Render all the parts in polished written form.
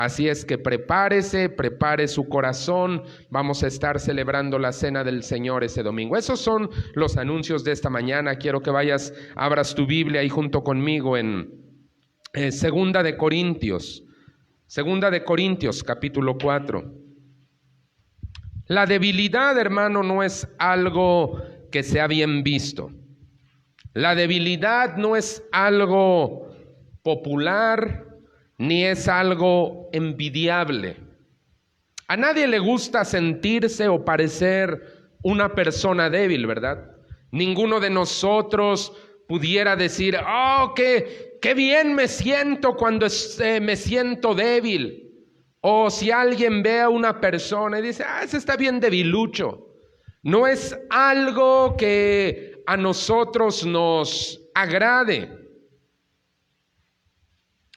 Así es que prepare su corazón. Vamos a estar celebrando la Cena del Señor ese domingo. Esos son los anuncios de esta mañana. Quiero que abras tu Biblia ahí junto conmigo en Segunda de Corintios capítulo 4. La debilidad, hermano, no es algo que sea bien visto. La debilidad no es algo popular, ni es algo envidiable. A nadie le gusta sentirse o parecer una persona débil, ¿verdad? Ninguno de nosotros pudiera decir, oh, qué bien me siento cuando me siento débil. O si alguien ve a una persona y dice, ese está bien debilucho. No es algo que a nosotros nos agrade.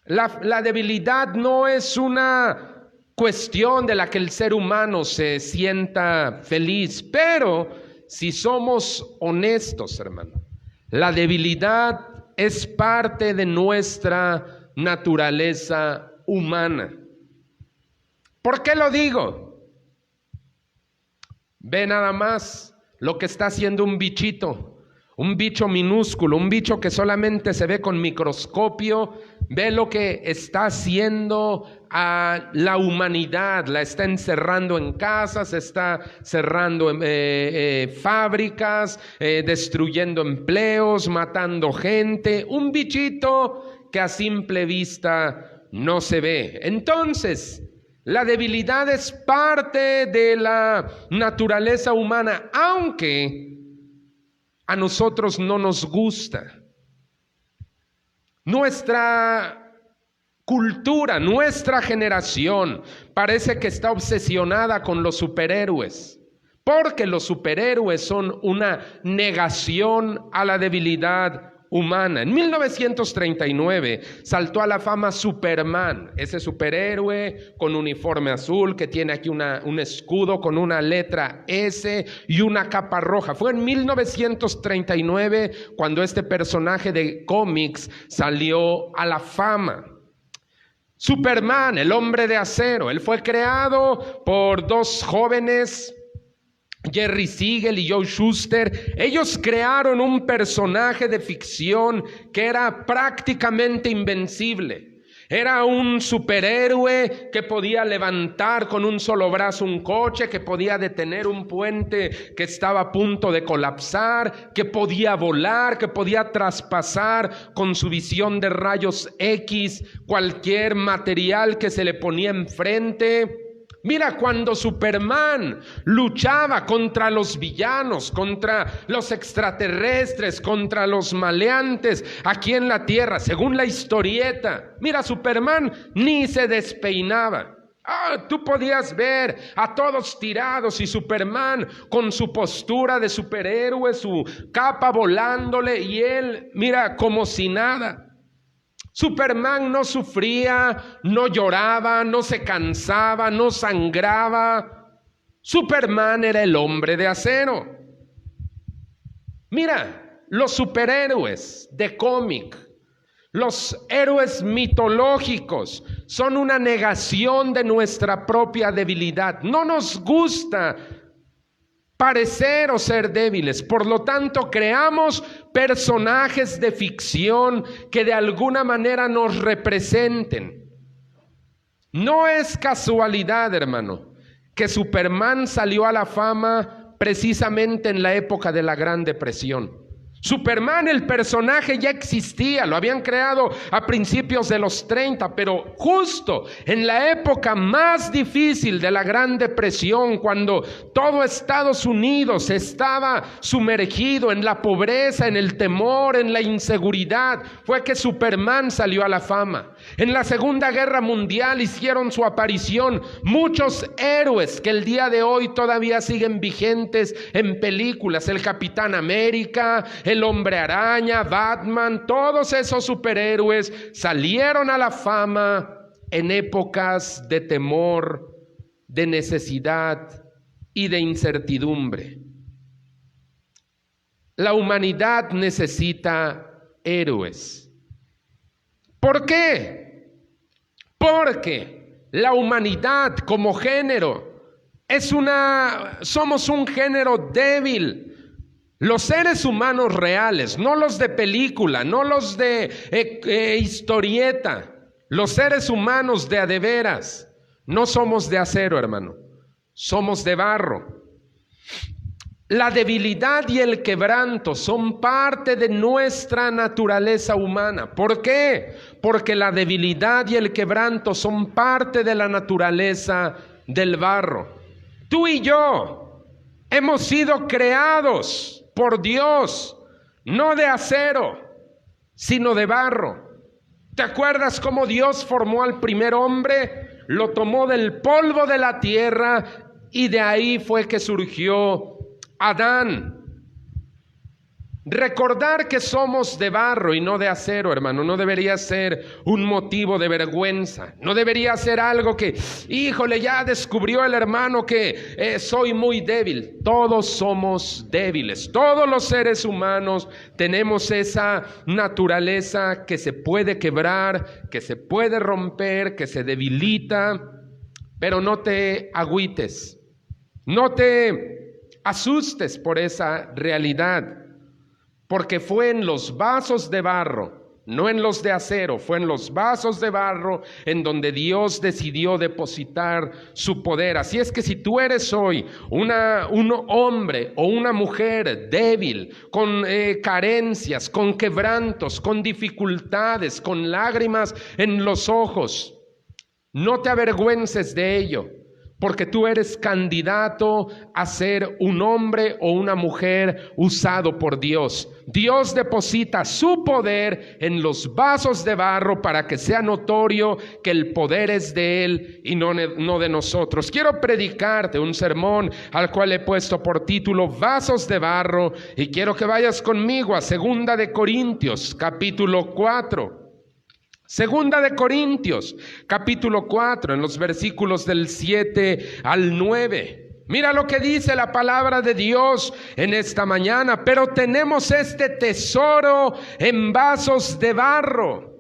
La debilidad no es una cuestión de la que el ser humano se sienta feliz, pero si somos honestos, hermano, la debilidad es parte de nuestra naturaleza humana. ¿Por qué lo digo? Ve nada más lo que está haciendo un bichito, un bicho minúsculo, un bicho que solamente se ve con microscopio. Ve lo que está haciendo a la humanidad, la está encerrando en casas, está cerrando fábricas, destruyendo empleos, matando gente. Un bichito que a simple vista no se ve. Entonces, la debilidad es parte de la naturaleza humana, aunque a nosotros no nos gusta. Nuestra cultura, nuestra generación parece que está obsesionada con los superhéroes, porque los superhéroes son una negación a la debilidad humana. En 1939 saltó a la fama Superman, ese superhéroe con uniforme azul que tiene aquí un escudo con una letra S y una capa roja. Fue en 1939 cuando este personaje de cómics salió a la fama. Superman, el hombre de acero, él fue creado por dos jóvenes, Jerry Siegel y Joe Shuster. Ellos crearon un personaje de ficción que era prácticamente invencible. Era un superhéroe que podía levantar con un solo brazo un coche, que podía detener un puente que estaba a punto de colapsar, que podía volar, que podía traspasar con su visión de rayos X cualquier material que se le ponía enfrente. Mira, cuando Superman luchaba contra los villanos, contra los extraterrestres, contra los maleantes aquí en la tierra, según la historieta, mira, Superman ni se despeinaba. Tú podías ver a todos tirados y Superman con su postura de superhéroe, su capa volándole y él, mira, como si nada. Superman no sufría, no lloraba, no se cansaba, no sangraba. Superman era el hombre de acero. Mira, los superhéroes de cómic, los héroes mitológicos son una negación de nuestra propia debilidad. No nos gusta parecer o ser débiles, por lo tanto creamos personajes de ficción que de alguna manera nos representen. No es casualidad, hermano, que Superman salió a la fama precisamente en la época de la Gran Depresión. Superman, el personaje, ya existía, lo habían creado a principios de los 30, pero justo en la época más difícil de la Gran Depresión, cuando todo Estados Unidos estaba sumergido en la pobreza, en el temor, en la inseguridad, fue que Superman salió a la fama. En la Segunda Guerra Mundial hicieron su aparición muchos héroes que el día de hoy todavía siguen vigentes en películas: el Capitán América, el Hombre Araña, Batman. Todos esos superhéroes salieron a la fama en épocas de temor, de necesidad y de incertidumbre. La humanidad necesita héroes. ¿Por qué? Porque La humanidad como género somos un género débil. Los seres humanos reales, no los de película, no los de historieta, los seres humanos de a de veras, no somos de acero, hermano, somos de barro. La debilidad y el quebranto son parte de nuestra naturaleza humana. ¿Por qué? Porque la debilidad y el quebranto son parte de la naturaleza del barro. Tú y yo hemos sido creados por Dios, no de acero, sino de barro. ¿Te acuerdas cómo Dios formó al primer hombre? Lo tomó del polvo de la tierra y de ahí fue que surgió Adán. Recordar que somos de barro y no de acero, hermano, no debería ser un motivo de vergüenza. No debería ser algo que, híjole, ya descubrió el hermano que soy muy débil. Todos somos débiles. Todos los seres humanos tenemos esa naturaleza que se puede quebrar, que se puede romper, que se debilita. Pero no te agüites. No te asustes por esa realidad. Porque fue en los vasos de barro, no en los de acero, fue en los vasos de barro en donde Dios decidió depositar su poder. Así es que si tú eres hoy un hombre o una mujer débil, con carencias, con quebrantos, con dificultades, con lágrimas en los ojos, no te avergüences de ello. Porque tú eres candidato a ser un hombre o una mujer usado por Dios. Dios deposita su poder en los vasos de barro para que sea notorio que el poder es de Él y no de nosotros. Quiero predicarte un sermón al cual he puesto por título Vasos de barro, y quiero que vayas conmigo a 2 de Corintios, capítulo 4. Segunda de Corintios, capítulo 4, en los versículos del 7 al 9. Mira lo que dice la palabra de Dios en esta mañana. Pero tenemos este tesoro en vasos de barro.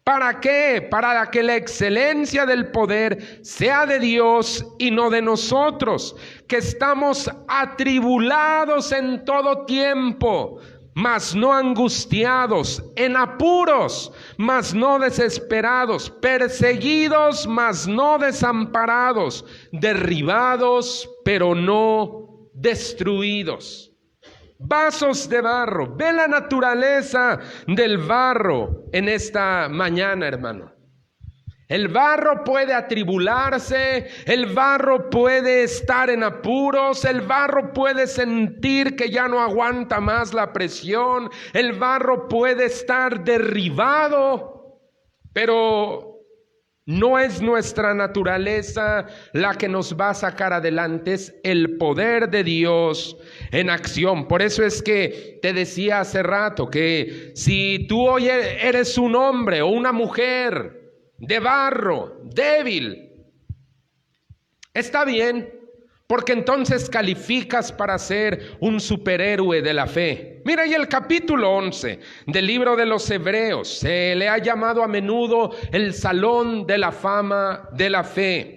¿Para qué? Para que la excelencia del poder sea de Dios y no de nosotros, que estamos atribulados en todo tiempo, mas no angustiados, en apuros, mas no desesperados, perseguidos, mas no desamparados, derribados, pero no destruidos. Vasos de barro. Ve la naturaleza del barro en esta mañana, hermano. El barro puede atribularse, el barro puede estar en apuros, el barro puede sentir que ya no aguanta más la presión, el barro puede estar derribado, pero no es nuestra naturaleza la que nos va a sacar adelante, es el poder de Dios en acción. Por eso es que te decía hace rato que si tú hoy eres un hombre o una mujer de barro, débil, está bien, porque entonces calificas para ser un superhéroe de la fe. Mira, y el capítulo 11 del libro de los Hebreos se le ha llamado a menudo el Salón de la Fama de la Fe.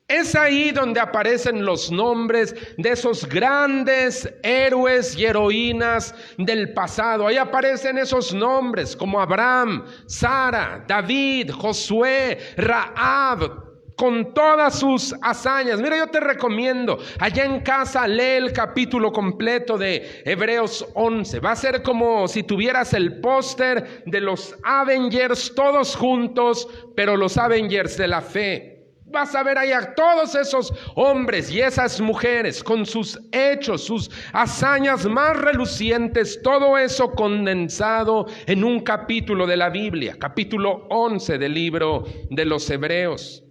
Es ahí donde aparecen los nombres de esos grandes héroes y heroínas del pasado. Ahí aparecen esos nombres como Abraham, Sara, David, Josué, Rahab, con todas sus hazañas. Mira, yo te recomiendo, allá en casa lee el capítulo completo de Hebreos 11. Va a ser como si tuvieras el póster de los Avengers todos juntos, pero los Avengers de la fe. Vas a ver allá todos esos hombres y esas mujeres con sus hechos, sus hazañas más relucientes, todo eso condensado en un capítulo de la Biblia, capítulo 11 del libro de los Hebreos.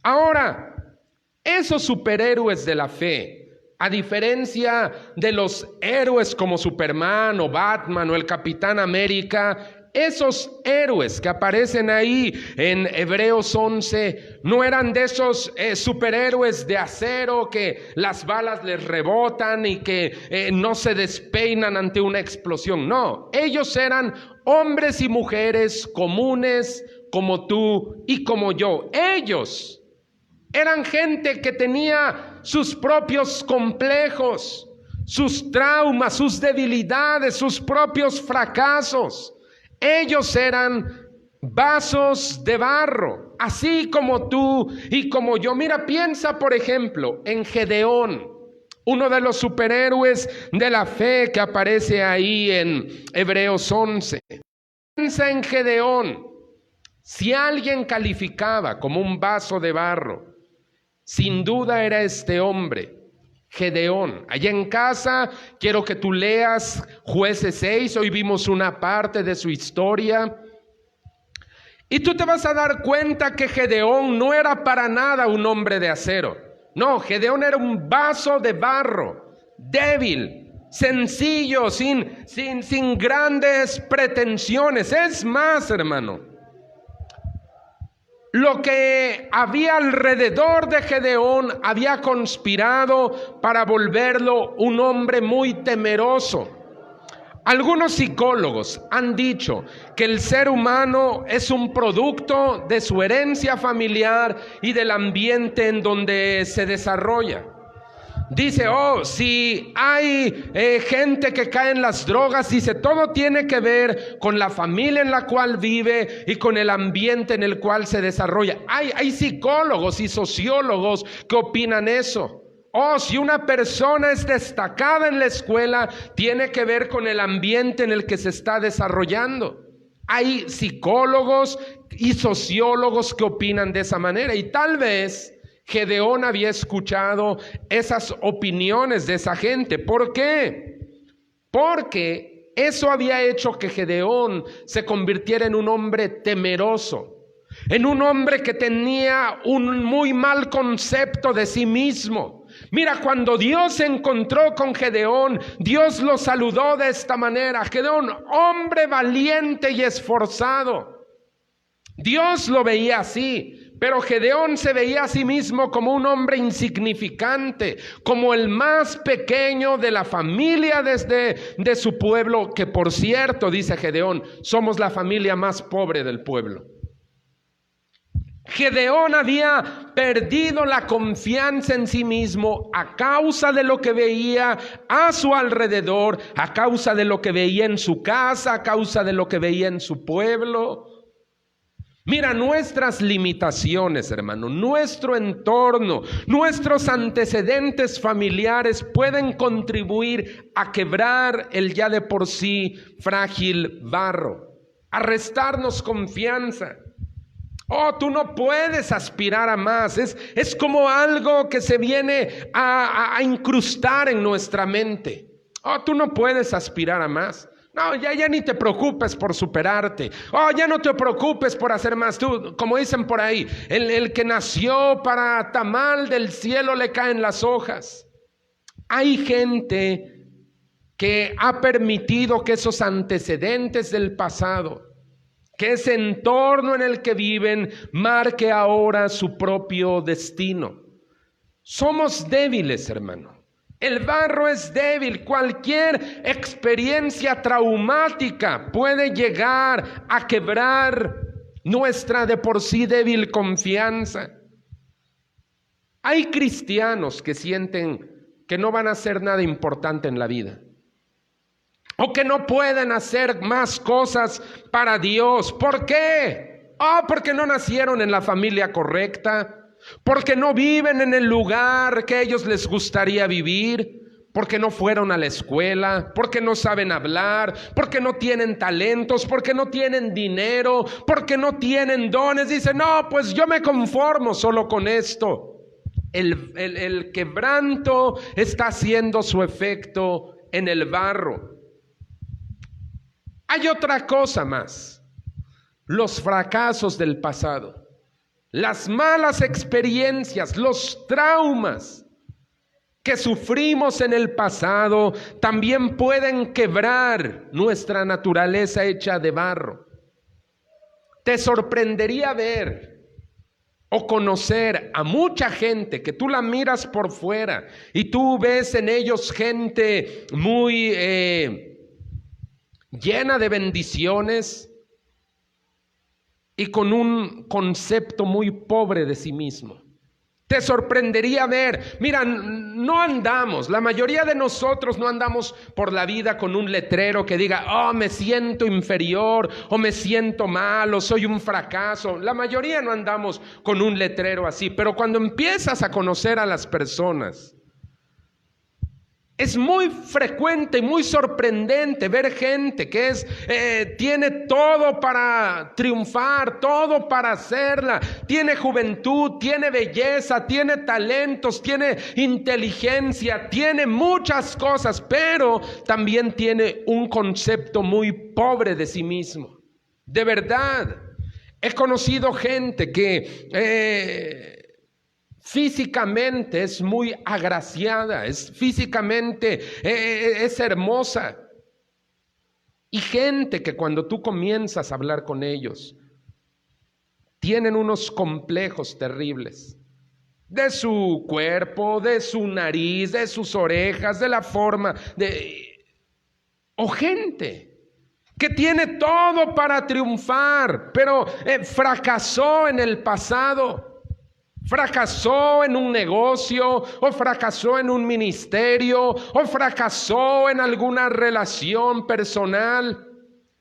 Ahora, esos superhéroes de la fe, a diferencia de los héroes como Superman o Batman o el Capitán América, esos héroes que aparecen ahí en Hebreos 11 no eran de esos superhéroes de acero que las balas les rebotan y que no se despeinan ante una explosión. No, ellos eran hombres y mujeres comunes como tú y como yo. Ellos Eran gente que tenía sus propios complejos, sus traumas, sus debilidades, sus propios fracasos. Ellos eran vasos de barro, así como tú y como yo. Mira, piensa por ejemplo en Gedeón, uno de los superhéroes de la fe que aparece ahí en Hebreos 11. Piensa en Gedeón. Si alguien calificaba como un vaso de barro, sin duda era este hombre, Gedeón. Allá en casa quiero que tú leas Jueces 6, hoy vimos una parte de su historia. Y tú te vas a dar cuenta que Gedeón no era para nada un hombre de acero. No, Gedeón era un vaso de barro, débil, sencillo, sin grandes pretensiones. Es más, hermano, lo que había alrededor de Gedeón había conspirado para volverlo un hombre muy temeroso. Algunos psicólogos han dicho que el ser humano es un producto de su herencia familiar y del ambiente en donde se desarrolla. Dice, si hay gente que cae en las drogas, dice, todo tiene que ver con la familia en la cual vive y con el ambiente en el cual se desarrolla. Hay psicólogos y sociólogos que opinan eso. Si una persona es destacada en la escuela, tiene que ver con el ambiente en el que se está desarrollando. Hay psicólogos y sociólogos que opinan de esa manera, y tal vez Gedeón había escuchado esas opiniones de esa gente. ¿Por qué? Porque eso había hecho que Gedeón se convirtiera en un hombre temeroso, en un hombre que tenía un muy mal concepto de sí mismo. Mira, cuando Dios se encontró con Gedeón, Dios lo saludó de esta manera: Gedeón, hombre valiente y esforzado. Dios lo veía así, pero Gedeón se veía a sí mismo como un hombre insignificante, como el más pequeño de la familia de su pueblo, que por cierto, dice Gedeón, somos la familia más pobre del pueblo. Gedeón había perdido la confianza en sí mismo a causa de lo que veía a su alrededor, a causa de lo que veía en su casa, a causa de lo que veía en su pueblo. Mira, nuestras limitaciones, hermano, nuestro entorno, nuestros antecedentes familiares pueden contribuir a quebrar el ya de por sí frágil barro, a restarnos confianza. Tú no puedes aspirar a más. Es como algo que se viene a incrustar en nuestra mente. Tú no puedes aspirar a más. No, ya ni te preocupes por superarte. Ya no te preocupes por hacer más. Tú, como dicen por ahí, el que nació para tamal del cielo le caen las hojas. Hay gente que ha permitido que esos antecedentes del pasado, que ese entorno en el que viven, marque ahora su propio destino. Somos débiles, hermano. El barro es débil. Cualquier experiencia traumática puede llegar a quebrar nuestra de por sí débil confianza. Hay cristianos que sienten que no van a hacer nada importante en la vida, o que no pueden hacer más cosas para Dios. ¿Por qué? Porque no nacieron en la familia correcta, porque no viven en el lugar que a ellos les gustaría vivir, porque no fueron a la escuela, porque no saben hablar, porque no tienen talentos, porque no tienen dinero, porque no tienen dones. Dicen, no, pues yo me conformo solo con esto. El quebranto está haciendo su efecto en el barro. Hay otra cosa más: los fracasos del pasado, las malas experiencias, los traumas que sufrimos en el pasado también pueden quebrar nuestra naturaleza hecha de barro. Te sorprendería ver o conocer a mucha gente que tú la miras por fuera y tú ves en ellos gente muy llena de bendiciones y con un concepto muy pobre de sí mismo. Te sorprendería ver, mira, no andamos, la mayoría de nosotros no andamos por la vida con un letrero que diga, oh, me siento inferior, o me siento mal, o soy un fracaso. La mayoría no andamos con un letrero así, pero cuando empiezas a conocer a las personas, es muy frecuente y muy sorprendente ver gente que tiene todo para triunfar, todo para hacerla. Tiene juventud, tiene belleza, tiene talentos, tiene inteligencia, tiene muchas cosas, pero también tiene un concepto muy pobre de sí mismo. De verdad, he conocido gente que físicamente es muy agraciada, físicamente es hermosa. Y gente que cuando tú comienzas a hablar con ellos, tienen unos complejos terribles. De su cuerpo, de su nariz, de sus orejas, de la forma o gente que tiene todo para triunfar, pero fracasó en el pasado. Fracasó en un negocio, o fracasó en un ministerio, o fracasó en alguna relación personal.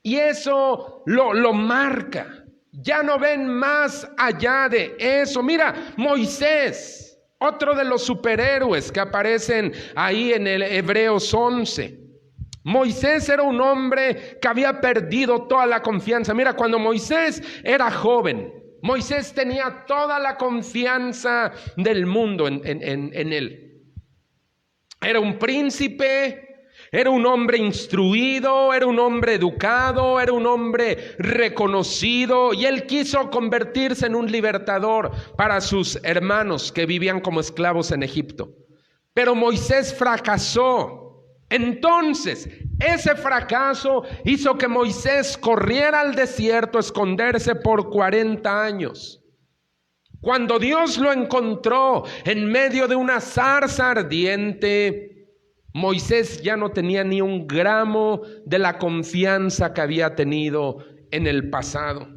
Y eso lo marca. Ya no ven más allá de eso. Mira, Moisés, otro de los superhéroes que aparecen ahí en el Hebreos 11. Moisés era un hombre que había perdido toda la confianza. Mira, cuando Moisés era joven, Moisés tenía toda la confianza del mundo en él. Era un príncipe, era un hombre instruido, era un hombre educado, era un hombre reconocido, y él quiso convertirse en un libertador para sus hermanos que vivían como esclavos en Egipto. Pero Moisés fracasó. Entonces, ese fracaso hizo que Moisés corriera al desierto a esconderse por 40 años. Cuando Dios lo encontró en medio de una zarza ardiente, Moisés ya no tenía ni un gramo de la confianza que había tenido en el pasado.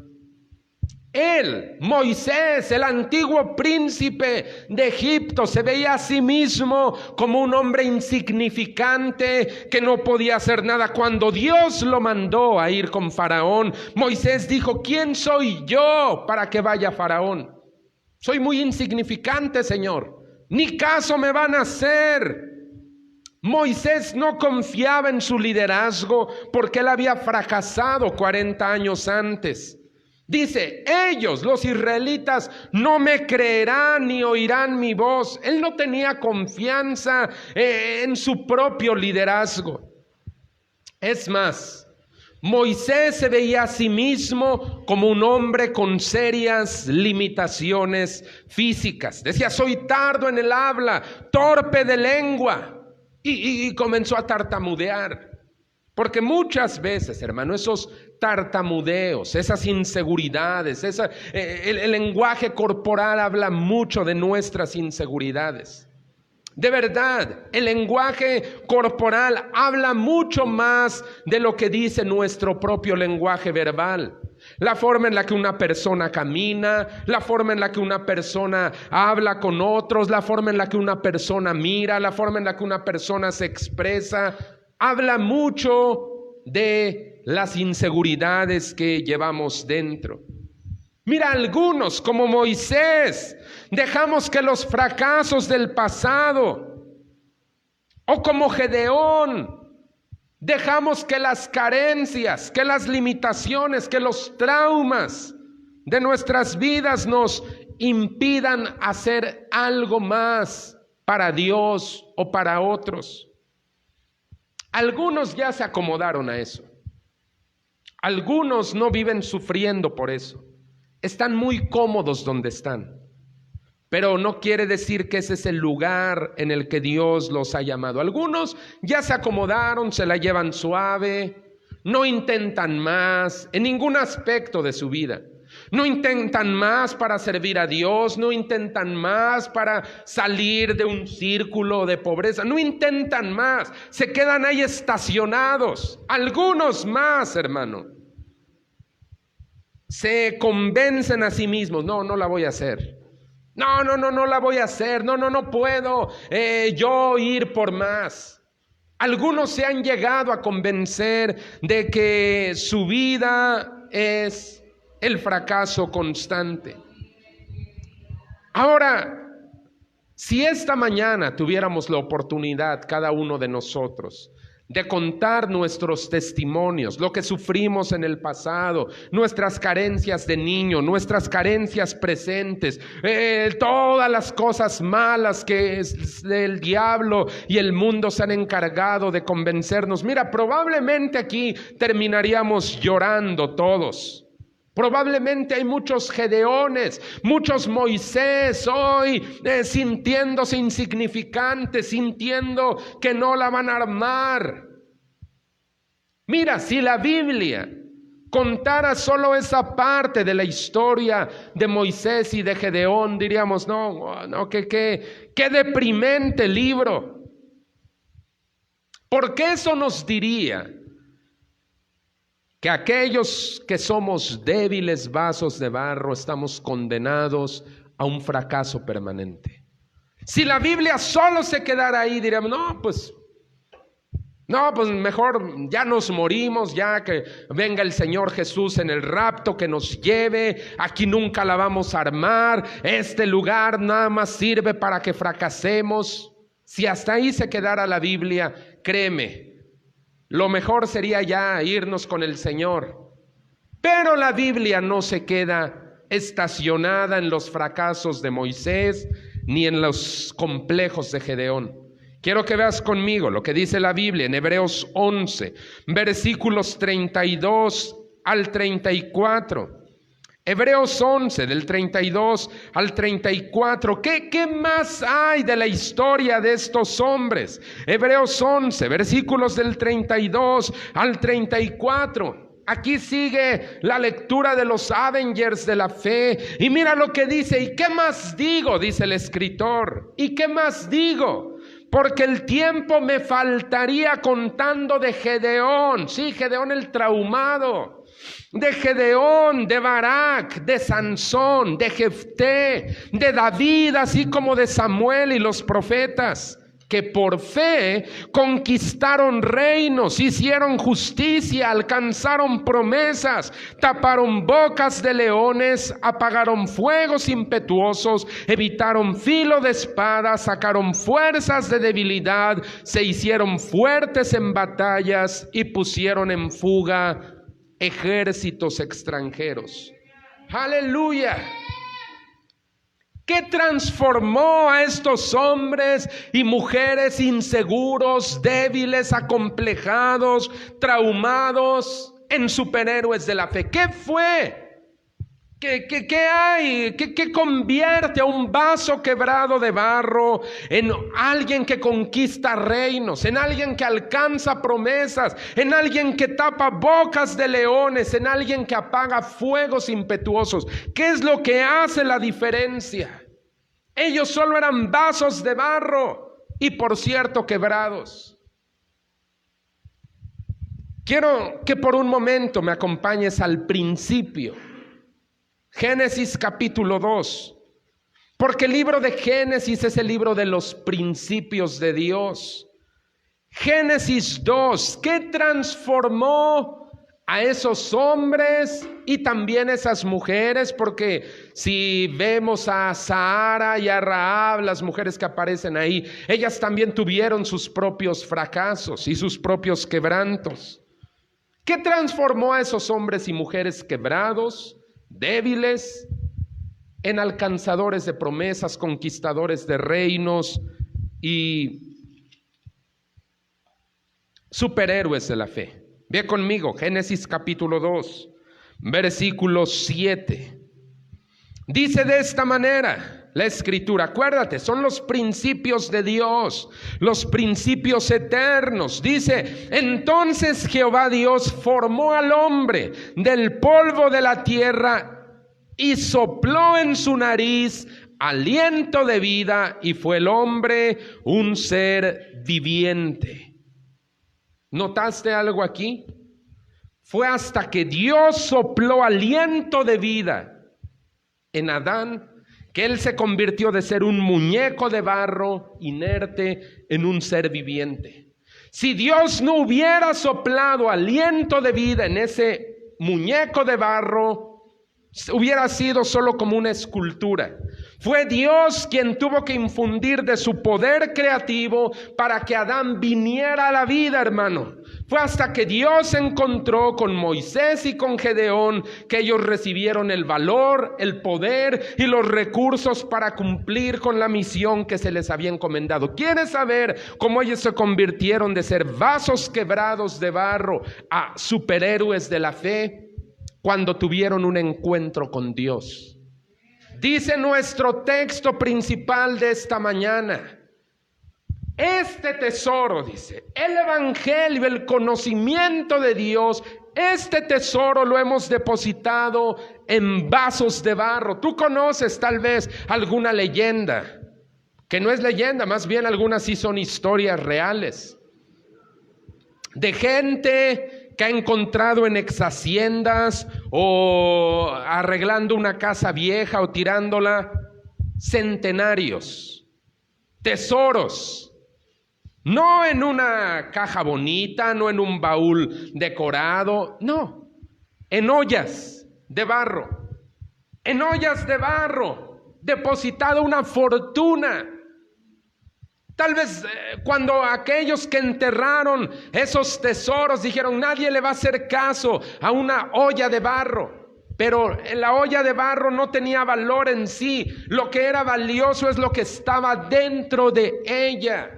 Él, Moisés, el antiguo príncipe de Egipto, se veía a sí mismo como un hombre insignificante que no podía hacer nada. Cuando Dios lo mandó a ir con Faraón, Moisés dijo, ¿quién soy yo para que vaya Faraón? Soy muy insignificante, Señor. Ni caso me van a hacer. Moisés no confiaba en su liderazgo porque él había fracasado 40 años antes. Dice, ellos, los israelitas, no me creerán ni oirán mi voz. Él no tenía confianza en su propio liderazgo. Es más, Moisés se veía a sí mismo como un hombre con serias limitaciones físicas. Decía, soy tardo en el habla, torpe de lengua. Y comenzó a tartamudear. Porque muchas veces, hermano, esos tartamudeos, esas inseguridades, el lenguaje corporal habla mucho de nuestras inseguridades. De verdad, el lenguaje corporal habla mucho más de lo que dice nuestro propio lenguaje verbal. La forma en la que una persona camina, la forma en la que una persona habla con otros, la forma en la que una persona mira, la forma en la que una persona se expresa, habla mucho de las inseguridades que llevamos dentro. Mira, algunos como Moisés, dejamos que los fracasos del pasado, o como Gedeón, dejamos que las carencias, que las limitaciones, que los traumas de nuestras vidas nos impidan hacer algo más para Dios o para otros. Algunos ya se acomodaron a eso. Algunos no viven sufriendo por eso. Están muy cómodos donde están. Pero no quiere decir que ese es el lugar en el que Dios los ha llamado. Algunos ya se acomodaron, se la llevan suave, no intentan más en ningún aspecto de su vida. No intentan más para servir a Dios, no intentan más para salir de un círculo de pobreza, no intentan más, se quedan ahí estacionados. Algunos más, hermano, se convencen a sí mismos, no la voy a hacer. No la voy a hacer, no puedo yo ir por más. Algunos se han llegado a convencer de que su vida es el fracaso constante. Ahora, si esta mañana tuviéramos la oportunidad, cada uno de nosotros, de contar nuestros testimonios, lo que sufrimos en el pasado, nuestras carencias de niño, nuestras carencias presentes, todas las cosas malas que el diablo y el mundo se han encargado de convencernos. Mira, probablemente aquí terminaríamos llorando todos. Probablemente hay muchos Gedeones, muchos Moisés hoy sintiéndose insignificantes, sintiendo que no la van a armar. Mira, si la Biblia contara solo esa parte de la historia de Moisés y de Gedeón, diríamos, no, qué deprimente libro. Porque eso nos diría que aquellos que somos débiles vasos de barro estamos condenados a un fracaso permanente. Si la Biblia solo se quedara ahí, diríamos, pues mejor ya nos morimos, ya que venga el Señor Jesús en el rapto, que nos lleve, aquí nunca la vamos a armar, este lugar nada más sirve para que fracasemos. Si hasta ahí se quedara la Biblia, créeme, lo mejor sería ya irnos con el Señor. Pero la Biblia no se queda estacionada en los fracasos de Moisés ni en los complejos de Gedeón. Quiero que veas conmigo lo que dice la Biblia en Hebreos 11, versículos 32 al 34. Hebreos 11, del 32 al 34. ¿Qué más hay de la historia de estos hombres? Hebreos 11, versículos del 32 al 34. Aquí sigue la lectura de los Avengers de la fe. Y mira lo que dice. ¿Y qué más digo? Dice el escritor. ¿Y qué más digo? Porque el tiempo me faltaría contando de Gedeón. Sí, Gedeón el traumado. De Gedeón, de Barak, de Sansón, de Jefté, de David, así como de Samuel y los profetas, que por fe conquistaron reinos, hicieron justicia, alcanzaron promesas, taparon bocas de leones, apagaron fuegos impetuosos, evitaron filo de espada, sacaron fuerzas de debilidad, se hicieron fuertes en batallas y pusieron en fuga ejércitos extranjeros. ¡Aleluya! ¿Qué transformó a estos hombres y mujeres inseguros, débiles, acomplejados, traumados en superhéroes de la fe? ¿Qué fue? ¿Qué hay? ¿Qué convierte a un vaso quebrado de barro en alguien que conquista reinos, en alguien que alcanza promesas, en alguien que tapa bocas de leones, en alguien que apaga fuegos impetuosos? ¿Qué es lo que hace la diferencia? Ellos solo eran vasos de barro y, por cierto, quebrados. Quiero que por un momento me acompañes al principio. Génesis capítulo 2, porque el libro de Génesis es el libro de los principios de Dios. Génesis 2, ¿qué transformó a esos hombres y también esas mujeres? Porque si vemos a Sara y a Rahab, las mujeres que aparecen ahí, ellas también tuvieron sus propios fracasos y sus propios quebrantos. ¿Qué transformó a esos hombres y mujeres quebrados, débiles, en alcanzadores de promesas, conquistadores de reinos y superhéroes de la fe? Ve conmigo, Génesis capítulo 2, versículo 7. Dice de esta manera la escritura, acuérdate, son los principios de Dios, los principios eternos. Dice, entonces Jehová Dios formó al hombre del polvo de la tierra y sopló en su nariz aliento de vida, y fue el hombre un ser viviente. ¿Notaste algo aquí? Fue hasta que Dios sopló aliento de vida en Adán que él se convirtió de ser un muñeco de barro inerte en un ser viviente. Si Dios no hubiera soplado aliento de vida en ese muñeco de barro, hubiera sido solo como una escultura. Fue Dios quien tuvo que infundir de su poder creativo para que Adán viniera a la vida, hermano. Fue hasta que Dios se encontró con Moisés y con Gedeón que ellos recibieron el valor, el poder y los recursos para cumplir con la misión que se les había encomendado. ¿Quieres saber cómo ellos se convirtieron de ser vasos quebrados de barro a superhéroes de la fe? Cuando tuvieron un encuentro con Dios. Dice nuestro texto principal de esta mañana, este tesoro, dice, el evangelio, el conocimiento de Dios, este tesoro lo hemos depositado en vasos de barro. Tú conoces tal vez alguna leyenda, que no es leyenda, más bien algunas sí son historias reales, de gente que ha encontrado en exhaciendas o arreglando una casa vieja o tirándola, centenarios, tesoros, no en una caja bonita, no en un baúl decorado, no, en ollas de barro, depositado una fortuna. Tal vez cuando aquellos que enterraron esos tesoros dijeron, nadie le va a hacer caso a una olla de barro. Pero la olla de barro no tenía valor en sí. Lo que era valioso es lo que estaba dentro de ella.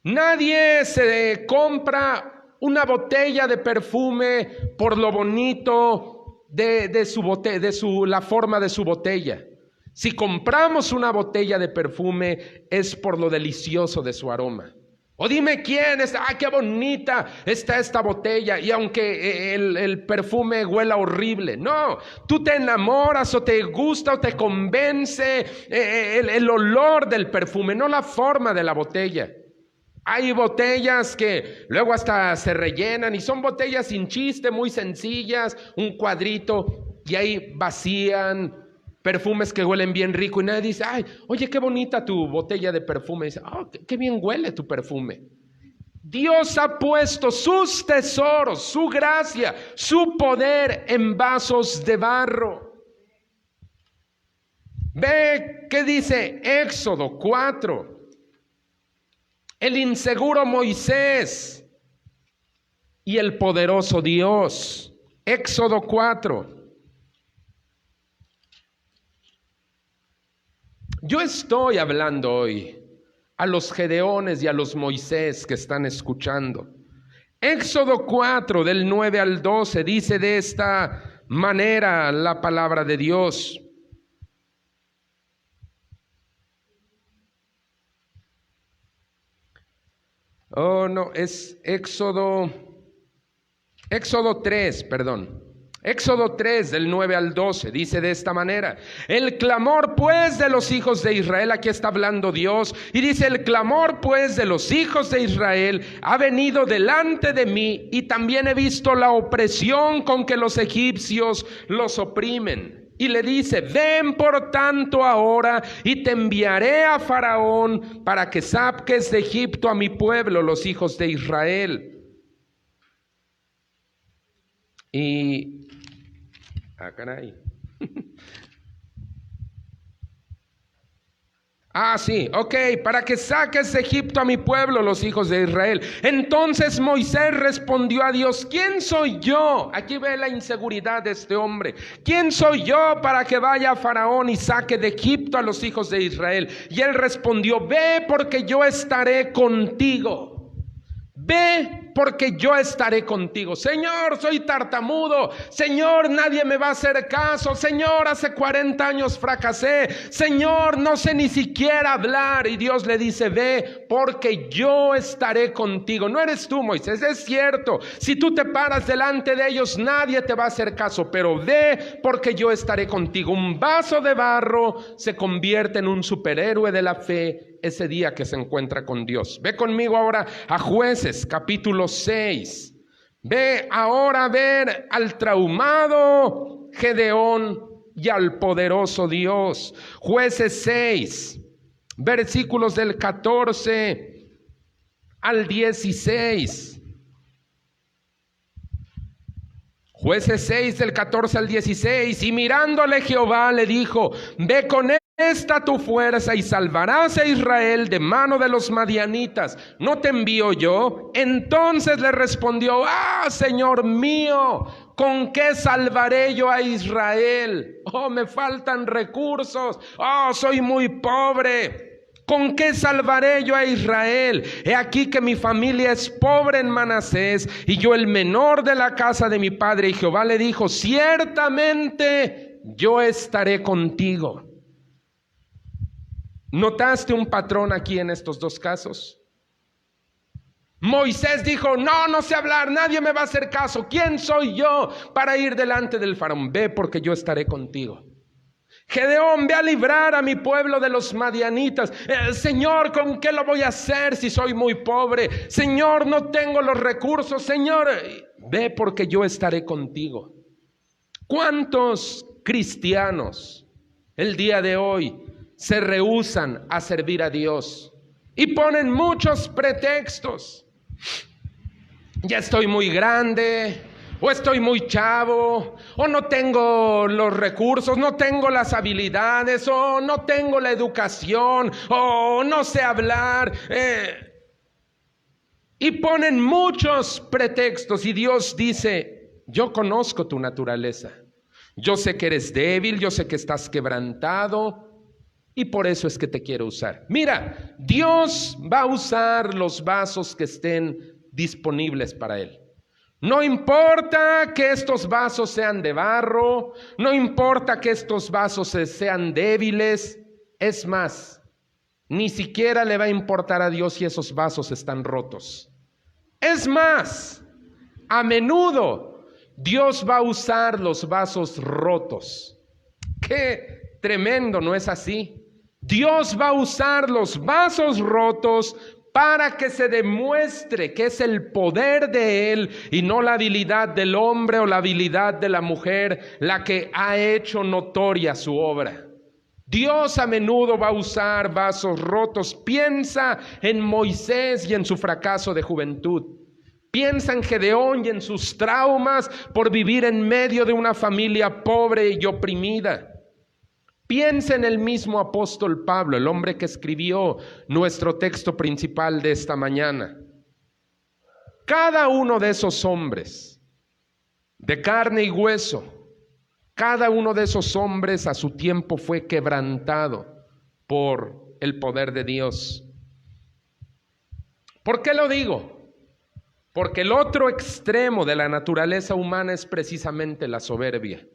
Nadie se compra una botella de perfume por lo bonito de la forma de su botella. Si compramos una botella de perfume es por lo delicioso de su aroma. O dime quién es, qué bonita está esta botella, y aunque el perfume huela horrible, no, tú te enamoras o te gusta o te convence el olor del perfume, no la forma de la botella. Hay botellas que luego hasta se rellenan y son botellas sin chiste, muy sencillas, un cuadrito, y ahí vacían perfumes que huelen bien rico y nadie dice, oye, qué bonita tu botella de perfume. Y dice, qué bien huele tu perfume. Dios ha puesto sus tesoros, su gracia, su poder en vasos de barro. Ve qué dice Éxodo 4. El inseguro Moisés y el poderoso Dios. Éxodo 4. Yo estoy hablando hoy a los Gedeones y a los Moisés que están escuchando. Éxodo 4 del 9 al 12 dice de esta manera la palabra de Dios. Es Éxodo 3, perdón. Éxodo 3 del 9 al 12 dice de esta manera: el clamor pues de los hijos de Israel, aquí está hablando Dios, y dice: el clamor pues de los hijos de Israel ha venido delante de mí, y también he visto la opresión con que los egipcios los oprimen. Y le dice: ven por tanto ahora, y te enviaré a Faraón para que saques de Egipto a mi pueblo, los hijos de Israel. Y caray. Sí, para que saques de Egipto a mi pueblo, los hijos de Israel. Entonces Moisés respondió a Dios: ¿quién soy yo? Aquí ve la inseguridad de este hombre. ¿Quién soy yo para que vaya a Faraón y saque de Egipto a los hijos de Israel? Y él respondió: ve, porque yo estaré contigo. Ve, porque yo estaré contigo. Señor, soy tartamudo. Señor, nadie me va a hacer caso. Señor, hace 40 años fracasé. Señor, no sé ni siquiera hablar. Y Dios le dice: ve, porque yo estaré contigo. No eres tú, Moisés, es cierto. Si tú te paras delante de ellos, nadie te va a hacer caso. Pero ve, porque yo estaré contigo. Un vaso de barro se convierte en un superhéroe de la fe ese día que se encuentra con Dios. Ve conmigo ahora a Jueces capítulo 6. Ve ahora a ver al traumado Gedeón y al poderoso Dios. Jueces 6, versículos del 14 al 16. Jueces 6 del 14 al 16. Y mirándole Jehová le dijo: ve con esta tu fuerza y salvarás a Israel de mano de los madianitas. ¿No te envío yo? Entonces le respondió: Señor mío, ¿con qué salvaré yo a Israel? Me faltan recursos. Soy muy pobre. ¿Con qué salvaré yo a Israel? He aquí que mi familia es pobre en Manasés, y yo el menor de la casa de mi padre. Y Jehová le dijo: ciertamente yo estaré contigo. ¿Notaste un patrón aquí en estos dos casos? Moisés dijo: no sé hablar, nadie me va a hacer caso. ¿Quién soy yo para ir delante del faraón? Ve, porque yo estaré contigo. Gedeón: ve a librar a mi pueblo de los madianitas. Señor, ¿con qué lo voy a hacer si soy muy pobre? Señor, no tengo los recursos. Señor, ve, porque yo estaré contigo. ¿Cuántos cristianos el día de hoy se rehúsan a servir a Dios y ponen muchos pretextos? Ya estoy muy grande, o estoy muy chavo, o no tengo los recursos, no tengo las habilidades, o no tengo la educación, o no sé hablar. Y ponen muchos pretextos, y Dios dice: yo conozco tu naturaleza. Yo sé que eres débil, yo sé que estás quebrantado, y por eso es que te quiero usar. Mira, Dios va a usar los vasos que estén disponibles para Él. No importa que estos vasos sean de barro, no importa que estos vasos sean débiles. Es más, ni siquiera le va a importar a Dios si esos vasos están rotos. Es más, a menudo Dios va a usar los vasos rotos. ¡Qué tremendo! ¿No es así? Dios va a usar los vasos rotos para que se demuestre que es el poder de Él y no la habilidad del hombre o la habilidad de la mujer la que ha hecho notoria su obra. Dios a menudo va a usar vasos rotos. Piensa en Moisés y en su fracaso de juventud. Piensa en Gedeón y en sus traumas por vivir en medio de una familia pobre y oprimida. Piensa en el mismo apóstol Pablo, el hombre que escribió nuestro texto principal de esta mañana. Cada uno de esos hombres, de carne y hueso, cada uno de esos hombres a su tiempo fue quebrantado por el poder de Dios. ¿Por qué lo digo? Porque el otro extremo de la naturaleza humana es precisamente la soberbia.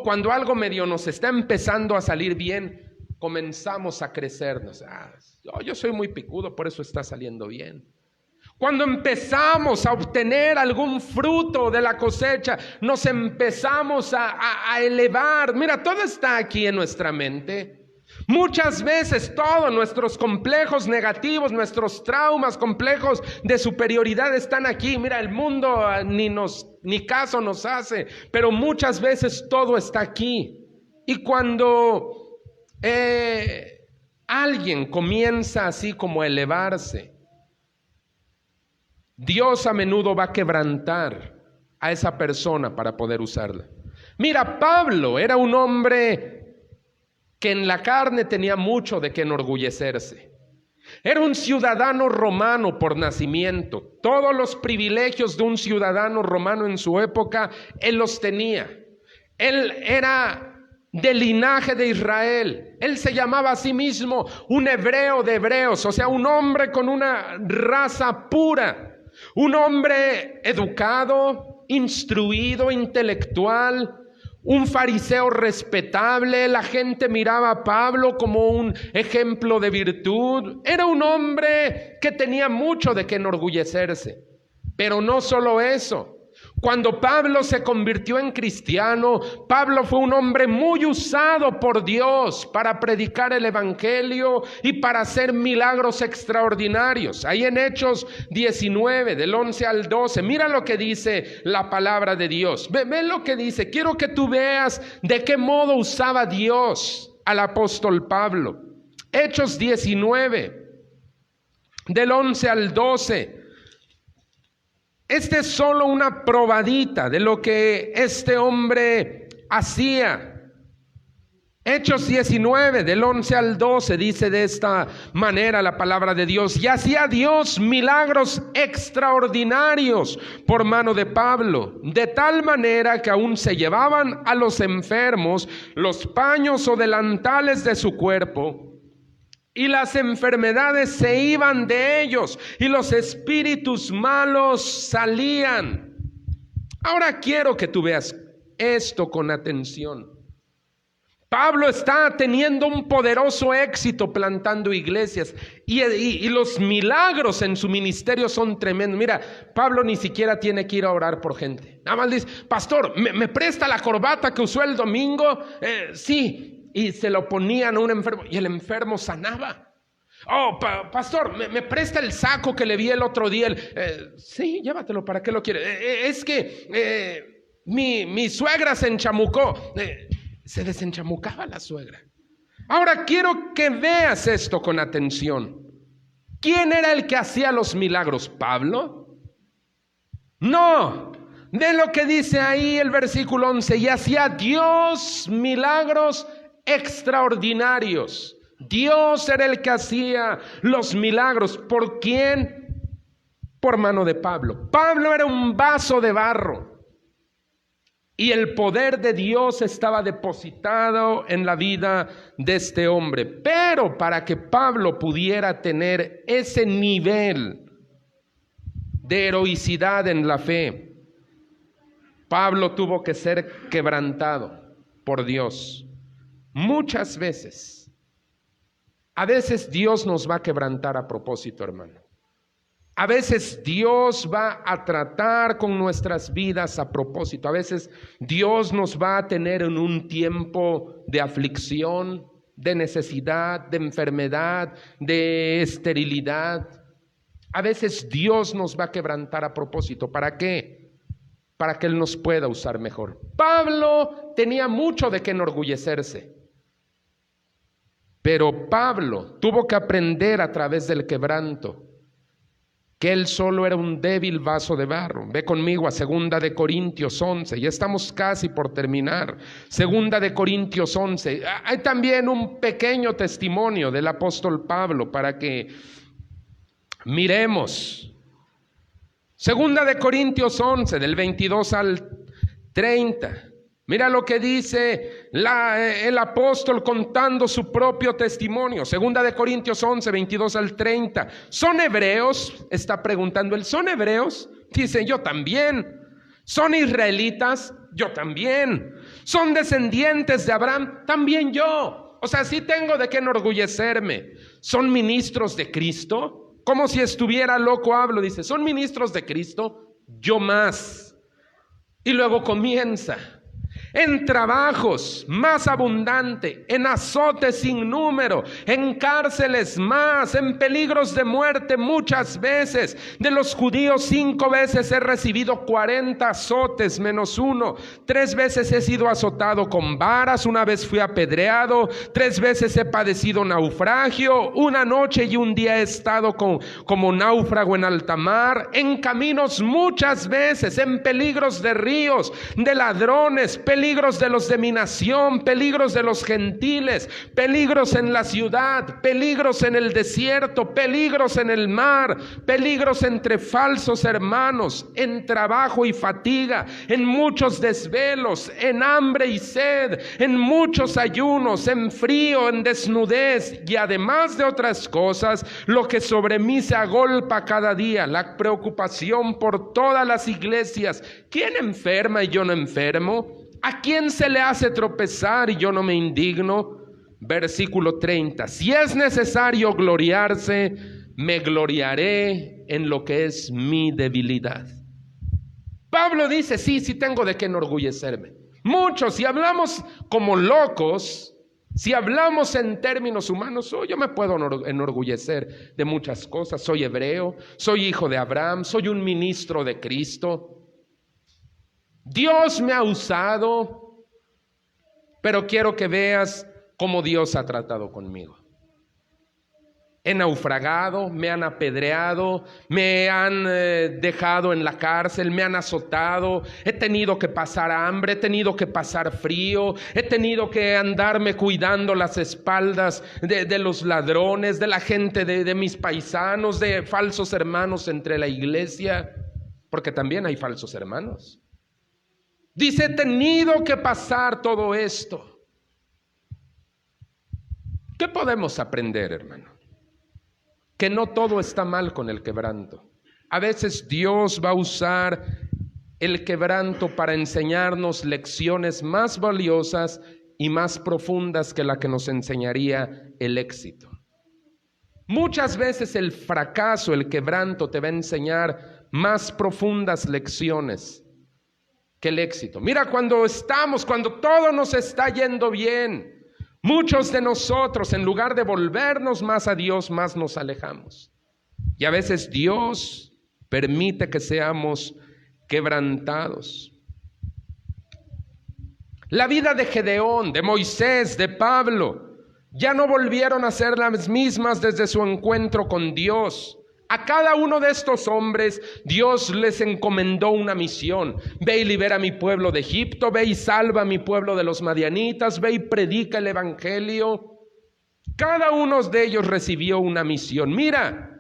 Cuando algo medio nos está empezando a salir bien, comenzamos a crecernos. Yo soy muy picudo, por eso está saliendo bien. Cuando empezamos a obtener algún fruto de la cosecha, nos empezamos a elevar. Mira, todo está aquí en nuestra mente. Muchas veces todos nuestros complejos negativos, nuestros traumas, complejos de superioridad están aquí. Mira, el mundo ni caso nos hace, pero muchas veces todo está aquí. Y cuando alguien comienza así como a elevarse, Dios a menudo va a quebrantar a esa persona para poder usarla. Mira, Pablo era un hombre que en la carne tenía mucho de qué enorgullecerse. Era un ciudadano romano por nacimiento. Todos los privilegios de un ciudadano romano en su época, él los tenía. Él era del linaje de Israel. Él se llamaba a sí mismo un hebreo de hebreos, o sea, un hombre con una raza pura, un hombre educado, instruido, intelectual, un fariseo respetable. La gente miraba a Pablo como un ejemplo de virtud. Era un hombre que tenía mucho de qué enorgullecerse. Pero no solo eso. Cuando Pablo se convirtió en cristiano, Pablo fue un hombre muy usado por Dios para predicar el evangelio y para hacer milagros extraordinarios. Ahí en Hechos 19, del 11 al 12, mira lo que dice la palabra de Dios. Ve lo que dice. Quiero que tú veas de qué modo usaba Dios al apóstol Pablo. Hechos 19, del 11 al 12. Este es solo una probadita de lo que este hombre hacía. Hechos 19, del 11 al 12, dice de esta manera la palabra de Dios: y hacía Dios milagros extraordinarios por mano de Pablo, de tal manera que aún se llevaban a los enfermos los paños o delantales de su cuerpo, y las enfermedades se iban de ellos, y los espíritus malos salían. Ahora quiero que tú veas esto con atención. Pablo está teniendo un poderoso éxito plantando iglesias, y los milagros en su ministerio son tremendos. Mira, Pablo ni siquiera tiene que ir a orar por gente. Nada más dice: pastor, ¿me presta la corbata que usó el domingo? Sí. Y se lo ponían a un enfermo y el enfermo sanaba. Oh, pastor, ¿me presta el saco que le vi el otro día? Sí, llévatelo, ¿para qué lo quiere? Es que mi suegra se enchamucó. Se desenchamucaba la suegra. Ahora quiero que veas esto con atención. ¿Quién era el que hacía los milagros? ¿Pablo? No. De lo que dice ahí el versículo 11: y hacía Dios milagros extraordinarios. Dios era el que hacía los milagros. ¿Por quién? Por mano de Pablo. Pablo era un vaso de barro, y el poder de Dios estaba depositado en la vida de este hombre. Pero para que Pablo pudiera tener ese nivel de heroicidad en la fe, Pablo tuvo que ser quebrantado por Dios. Muchas veces, a veces Dios nos va a quebrantar a propósito, hermano. A veces Dios va a tratar con nuestras vidas a propósito. A veces Dios nos va a tener en un tiempo de aflicción, de necesidad, de enfermedad, de esterilidad. A veces Dios nos va a quebrantar a propósito. ¿Para qué? Para que Él nos pueda usar mejor. Pablo tenía mucho de qué enorgullecerse. Pero Pablo tuvo que aprender a través del quebranto que él solo era un débil vaso de barro. Ve conmigo a 2 de Corintios 11, ya estamos casi por terminar. 2 de Corintios 11, hay también un pequeño testimonio del apóstol Pablo para que miremos. 2 de Corintios 11, del 22 al 30. Mira lo que dice el apóstol contando su propio testimonio. 2 de Corintios 11, 22 al 30. ¿Son hebreos? Está preguntando él. ¿Son hebreos? Dice: yo también. ¿Son israelitas? Yo también. ¿Son descendientes de Abraham? También yo. O sea, sí tengo de qué enorgullecerme. ¿Son ministros de Cristo? Como si estuviera loco hablo. Dice: ¿son ministros de Cristo? Yo más. Y luego comienza: en trabajos más abundante, en azotes sin número, en cárceles más, en peligros de muerte muchas veces. De los judíos 5 veces he recibido 40 azotes menos 1. 3 veces he sido azotado con varas, 1 vez fui apedreado, 3 veces he padecido naufragio, 1 noche y 1 día he estado como náufrago en alta mar, en caminos muchas veces, en peligros de ríos, de ladrones, peligros de los de mi nación, peligros de los gentiles, peligros en la ciudad, peligros en el desierto, peligros en el mar, peligros entre falsos hermanos, en trabajo y fatiga, en muchos desvelos, en hambre y sed, en muchos ayunos, en frío, en desnudez, y además de otras cosas, lo que sobre mí se agolpa cada día, la preocupación por todas las iglesias. ¿Quién enferma y yo no enfermo? ¿A quién se le hace tropezar y yo no me indigno? Versículo 30. Si es necesario gloriarse, me gloriaré en lo que es mi debilidad. Pablo dice, sí tengo de qué enorgullecerme. Muchos, si hablamos como locos, si hablamos en términos humanos, yo me puedo enorgullecer de muchas cosas. Soy hebreo, soy hijo de Abraham, soy un ministro de Cristo. Dios me ha usado, pero quiero que veas cómo Dios ha tratado conmigo. He naufragado, me han apedreado, me han dejado en la cárcel, me han azotado, he tenido que pasar hambre, he tenido que pasar frío, he tenido que andarme cuidando las espaldas de los ladrones, de la gente de mis paisanos, de falsos hermanos entre la iglesia, porque también hay falsos hermanos. Dice, he tenido que pasar todo esto. ¿Qué podemos aprender, hermano? Que no todo está mal con el quebranto. A veces Dios va a usar el quebranto para enseñarnos lecciones más valiosas y más profundas que la que nos enseñaría el éxito. Muchas veces el fracaso, el quebranto te va a enseñar más profundas lecciones que el éxito. Mira, cuando todo nos está yendo bien, muchos de nosotros, en lugar de volvernos más a Dios, más nos alejamos. Y a veces Dios permite que seamos quebrantados. La vida de Gedeón, de Moisés, de Pablo, ya no volvieron a ser las mismas desde su encuentro con Dios. A cada uno de estos hombres Dios les encomendó una misión. Ve y libera a mi pueblo de Egipto, ve y salva a mi pueblo de los madianitas, ve y predica el evangelio. Cada uno de ellos recibió una misión. Mira,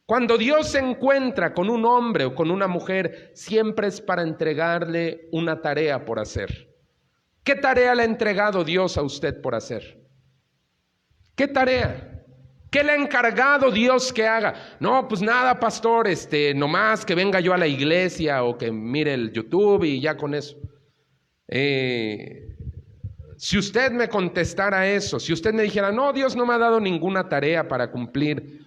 cuando Dios se encuentra con un hombre o con una mujer, siempre es para entregarle una tarea por hacer. ¿Qué tarea le ha entregado Dios a usted por hacer? ¿Qué tarea? ¿Qué le ha encargado Dios que haga? No, pues nada, pastor, nomás que venga yo a la iglesia o que mire el YouTube y ya con eso. Si usted me contestara eso, si usted me dijera, no, Dios no me ha dado ninguna tarea para cumplir,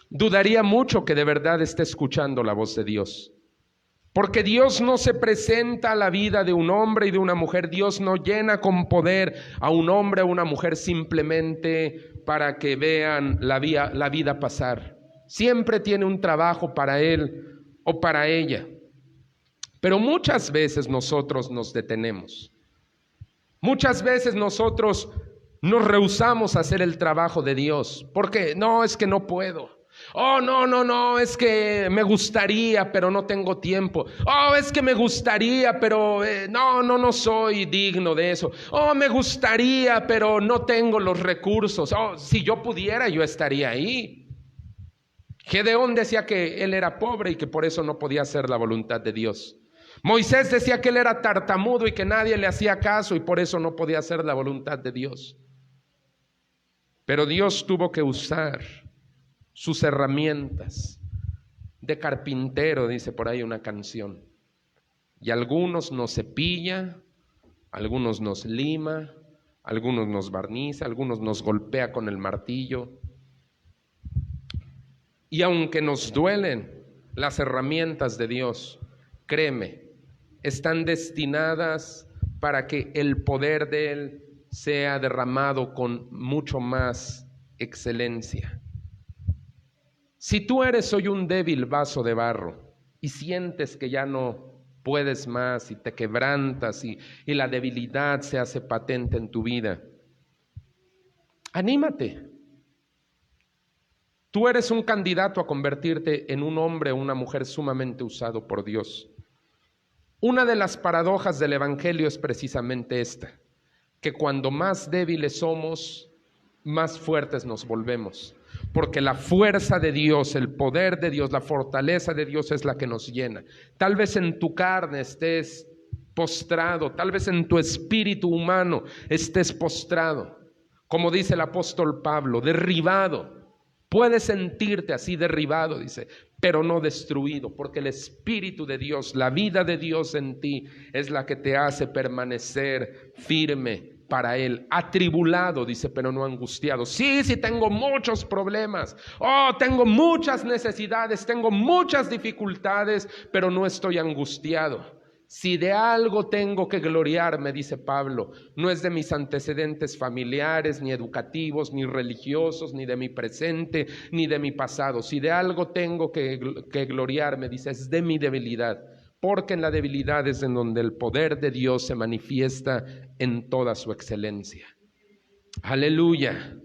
dudaría mucho que de verdad esté escuchando la voz de Dios. Porque Dios no se presenta a la vida de un hombre y de una mujer. Dios no llena con poder a un hombre o a una mujer simplemente para que vean la vida pasar. Siempre tiene un trabajo para él o para ella. Pero muchas veces nosotros nos detenemos. Muchas veces nosotros nos rehusamos a hacer el trabajo de Dios. Porque no, es que no puedo. Oh, no, es que me gustaría, pero no tengo tiempo. Oh, es que me gustaría, pero no soy digno de eso. Oh, me gustaría, pero no tengo los recursos. Oh, si yo pudiera, yo estaría ahí. Gedeón decía que él era pobre y que por eso no podía hacer la voluntad de Dios. Moisés decía que él era tartamudo y que nadie le hacía caso y por eso no podía hacer la voluntad de Dios. Pero Dios tuvo que usar sus herramientas de carpintero, dice por ahí una canción. Y algunos nos cepilla, algunos nos lima, algunos nos barniza, algunos nos golpea con el martillo. Y aunque nos duelen las herramientas de Dios, créeme, están destinadas para que el poder de Él sea derramado con mucho más excelencia. Si tú eres hoy un débil vaso de barro y sientes que ya no puedes más y te quebrantas y la debilidad se hace patente en tu vida, anímate. Tú eres un candidato a convertirte en un hombre o una mujer sumamente usado por Dios. Una de las paradojas del Evangelio es precisamente esta, que cuando más débiles somos, más fuertes nos volvemos. Porque la fuerza de Dios, el poder de Dios, la fortaleza de Dios es la que nos llena. Tal vez en tu carne estés postrado, tal vez en tu espíritu humano estés postrado. Como dice el apóstol Pablo, derribado. Puedes sentirte así derribado, dice, pero no destruido, porque el Espíritu de Dios, la vida de Dios en ti es la que te hace permanecer firme para él. Atribulado, dice, pero no angustiado. Sí, tengo muchos problemas. Tengo muchas necesidades, tengo muchas dificultades, pero no estoy angustiado. Si de algo tengo que gloriarme, dice Pablo, no es de mis antecedentes familiares, ni educativos, ni religiosos, ni de mi presente, ni de mi pasado. Si de algo tengo que gloriarme, dice, es de mi debilidad. Porque en la debilidad es en donde el poder de Dios se manifiesta en toda su excelencia. Aleluya.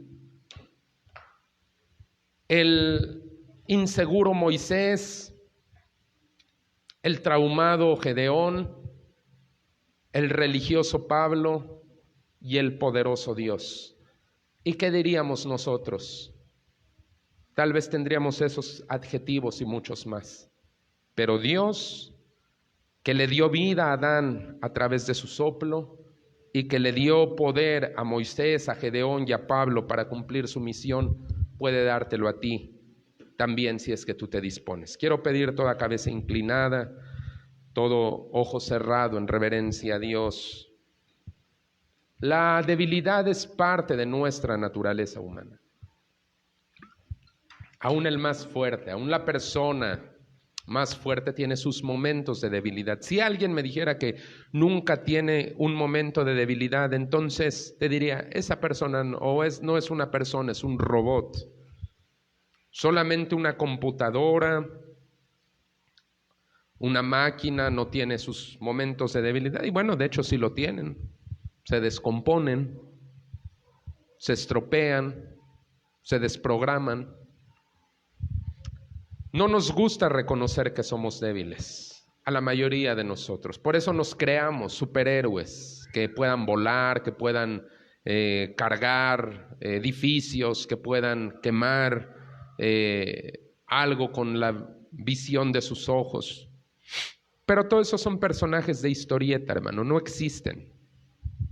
El inseguro Moisés, el traumado Gedeón, el religioso Pablo y el poderoso Dios. ¿Y qué diríamos nosotros? Tal vez tendríamos esos adjetivos y muchos más. Pero Dios, que le dio vida a Adán a través de su soplo y que le dio poder a Moisés, a Gedeón y a Pablo para cumplir su misión, puede dártelo a ti también si es que tú te dispones. Quiero pedir toda cabeza inclinada, todo ojo cerrado en reverencia a Dios. La debilidad es parte de nuestra naturaleza humana. Aún el más fuerte, aún la persona más fuerte tiene sus momentos de debilidad. Si alguien me dijera que nunca tiene un momento de debilidad, entonces te diría, esa persona no es una persona, es un robot. Solamente una computadora, una máquina no tiene sus momentos de debilidad. Y bueno, de hecho sí lo tienen. Se descomponen, se estropean, se desprograman. No nos gusta reconocer que somos débiles, a la mayoría de nosotros. Por eso nos creamos superhéroes que puedan volar, que puedan cargar edificios, que puedan quemar algo con la visión de sus ojos. Pero todos esos son personajes de historieta, hermano, no existen.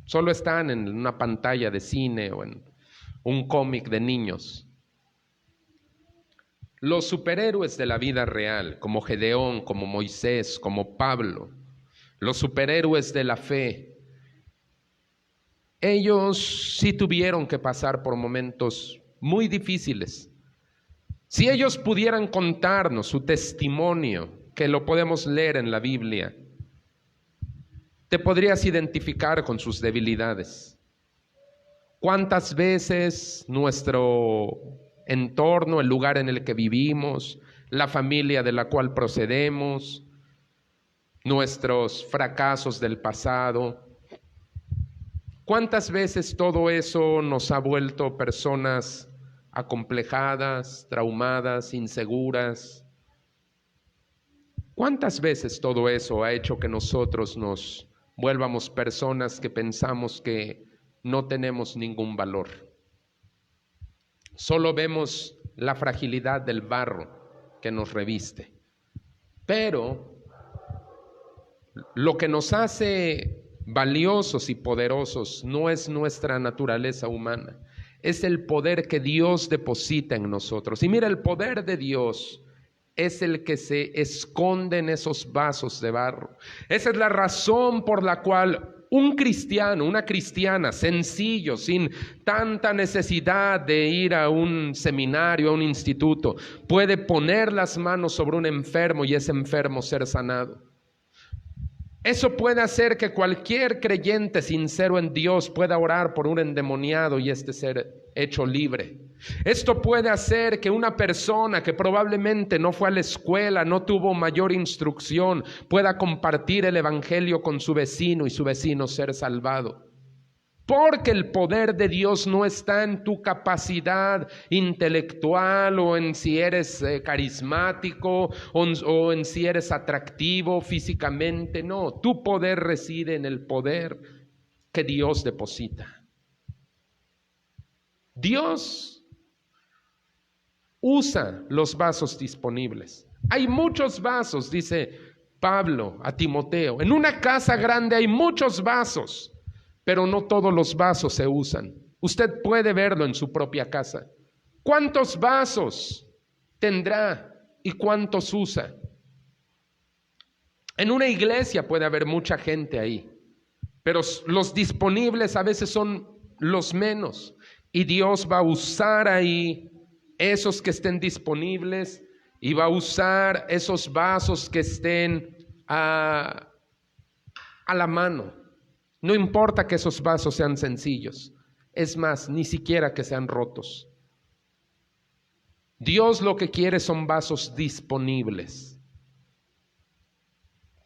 Solo están en una pantalla de cine o en un cómic de niños. Los superhéroes de la vida real, como Gedeón, como Moisés, como Pablo, los superhéroes de la fe, ellos sí tuvieron que pasar por momentos muy difíciles. Si ellos pudieran contarnos su testimonio, que lo podemos leer en la Biblia, te podrías identificar con sus debilidades. ¿Cuántas veces nuestro entorno, el lugar en el que vivimos, la familia de la cual procedemos, nuestros fracasos del pasado, cuántas veces todo eso nos ha vuelto personas acomplejadas, traumadas, inseguras? ¿Cuántas veces todo eso ha hecho que nosotros nos vuelvamos personas que pensamos que no tenemos ningún valor? Solo vemos la fragilidad del barro que nos reviste. Pero lo que nos hace valiosos y poderosos no es nuestra naturaleza humana, es el poder que Dios deposita en nosotros. Y mira, el poder de Dios es el que se esconde en esos vasos de barro. Esa es la razón por la cual un cristiano, una cristiana sencillo, sin tanta necesidad de ir a un seminario, a un instituto, puede poner las manos sobre un enfermo y ese enfermo ser sanado. Eso puede hacer que cualquier creyente sincero en Dios pueda orar por un endemoniado y ser hecho libre. Esto puede hacer que una persona que probablemente no fue a la escuela, no tuvo mayor instrucción, pueda compartir el evangelio con su vecino y su vecino ser salvado. Porque el poder de Dios no está en tu capacidad intelectual o en si eres carismático o en si eres atractivo físicamente. No, tu poder reside en el poder que Dios deposita. Dios usa los vasos disponibles. Hay muchos vasos, dice Pablo a Timoteo. En una casa grande hay muchos vasos, pero no todos los vasos se usan. Usted puede verlo en su propia casa. ¿Cuántos vasos tendrá y cuántos usa? En una iglesia puede haber mucha gente ahí, pero los disponibles a veces son los menos. Y Dios va a usar ahí esos que estén disponibles y va a usar esos vasos que estén a la mano. No importa que esos vasos sean sencillos. Es más, ni siquiera que sean rotos. Dios lo que quiere son vasos disponibles.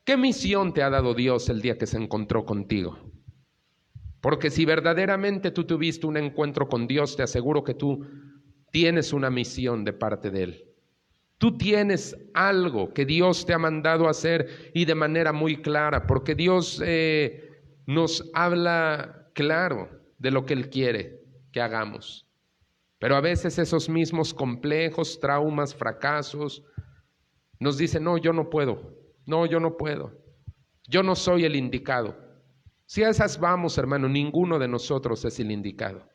¿Qué misión te ha dado Dios el día que se encontró contigo? Porque si verdaderamente tú tuviste un encuentro con Dios, te aseguro que tú tienes una misión de parte de Él. Tú tienes algo que Dios te ha mandado a hacer y de manera muy clara, porque Dios nos habla claro de lo que Él quiere que hagamos. Pero a veces esos mismos complejos, traumas, fracasos, nos dicen, no, yo no puedo, yo no soy el indicado. Si a esas vamos, hermano, ninguno de nosotros es el indicado.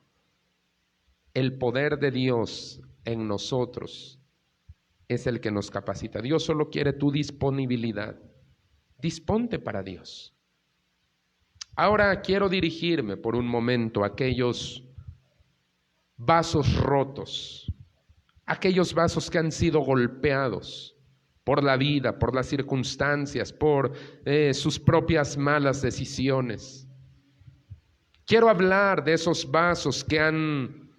El poder de Dios en nosotros es el que nos capacita. Dios solo quiere tu disponibilidad. Disponte para Dios. Ahora quiero dirigirme por un momento a aquellos vasos rotos, aquellos vasos que han sido golpeados por la vida, por las circunstancias, por sus propias malas decisiones. Quiero hablar de esos vasos que han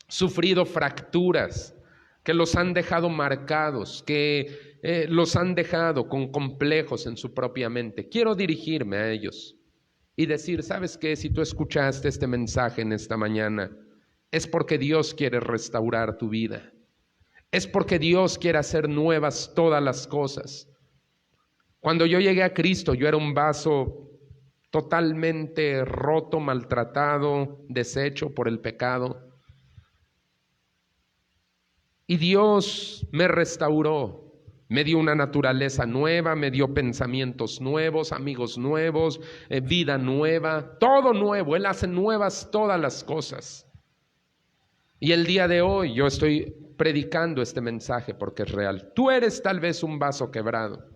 sufrido fracturas, que los han dejado marcados, que los han dejado con complejos en su propia mente. Quiero dirigirme a ellos y decir, ¿sabes qué? Si tú escuchaste este mensaje en esta mañana, es porque Dios quiere restaurar tu vida. Es porque Dios quiere hacer nuevas todas las cosas. Cuando yo llegué a Cristo, yo era un vaso totalmente roto, maltratado, deshecho por el pecado. Y Dios me restauró, me dio una naturaleza nueva, me dio pensamientos nuevos, amigos nuevos, vida nueva, todo nuevo. Él hace nuevas todas las cosas. Y el día de hoy yo estoy predicando este mensaje porque es real. Tú eres tal vez un vaso quebrado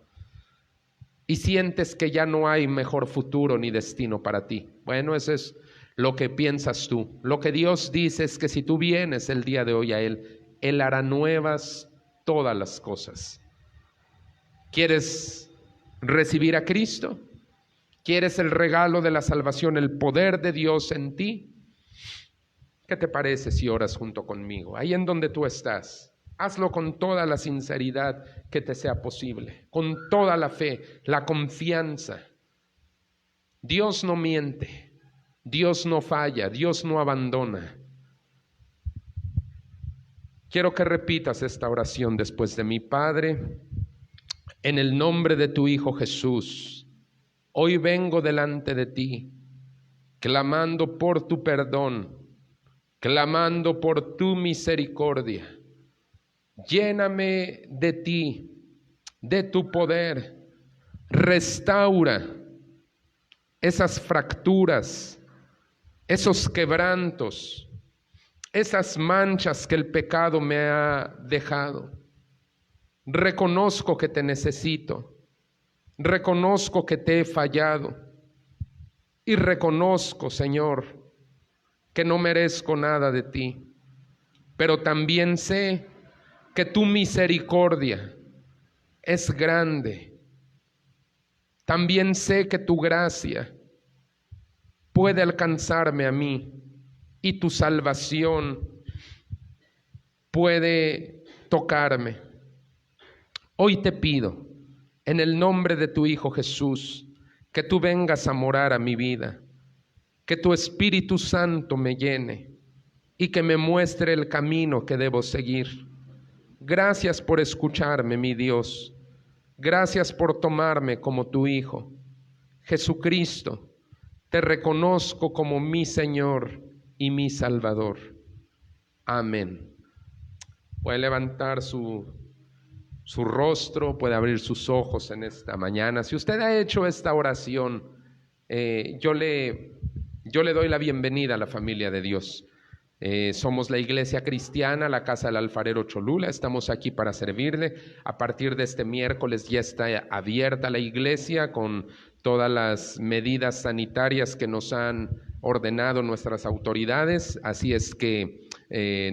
y sientes que ya no hay mejor futuro ni destino para ti. Bueno, eso es lo que piensas tú. Lo que Dios dice es que si tú vienes el día de hoy a Él, Él hará nuevas todas las cosas. ¿Quieres recibir a Cristo? ¿Quieres el regalo de la salvación, el poder de Dios en ti? ¿Qué te parece si oras junto conmigo? Ahí en donde tú estás, hazlo con toda la sinceridad que te sea posible, con toda la fe, la confianza. Dios no miente, Dios no falla, Dios no abandona. Quiero que repitas esta oración después de mi Padre, en el nombre de tu Hijo Jesús. Hoy vengo delante de ti, clamando por tu perdón, clamando por tu misericordia. Lléname de ti, de tu poder. Restaura esas fracturas, esos quebrantos, esas manchas que el pecado me ha dejado. Reconozco que te necesito, reconozco que te he fallado y reconozco, Señor, que no merezco nada de ti, pero también sé que tu misericordia es grande. También sé que tu gracia puede alcanzarme a mí y tu salvación puede tocarme. Hoy te pido, en el nombre de tu Hijo Jesús, que tú vengas a morar a mi vida, que tu Espíritu Santo me llene y que me muestre el camino que debo seguir. Gracias por escucharme, mi Dios. Gracias por tomarme como tu Hijo. Jesucristo, te reconozco como mi Señor y mi Salvador. Amén. Puede levantar su rostro, puede abrir sus ojos en esta mañana. Si usted ha hecho esta oración, yo le doy la bienvenida a la familia de Dios. Somos la Iglesia Cristiana, la Casa del Alfarero Cholula. Estamos aquí para servirle. A partir de este miércoles ya está abierta la iglesia con todas las medidas sanitarias que nos han ordenado nuestras autoridades. Así es que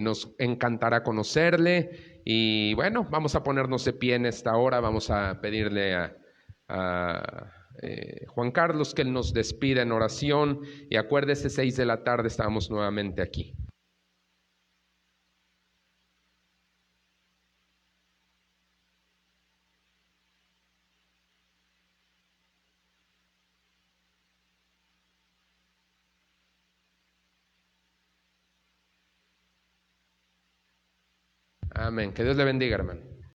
nos encantará conocerle. Y bueno, vamos a ponernos de pie en esta hora. Vamos a pedirle a Juan Carlos que él nos despida en oración. Y acuérdese, 6 de la tarde estamos nuevamente aquí. Amén. Que Dios le bendiga, hermano.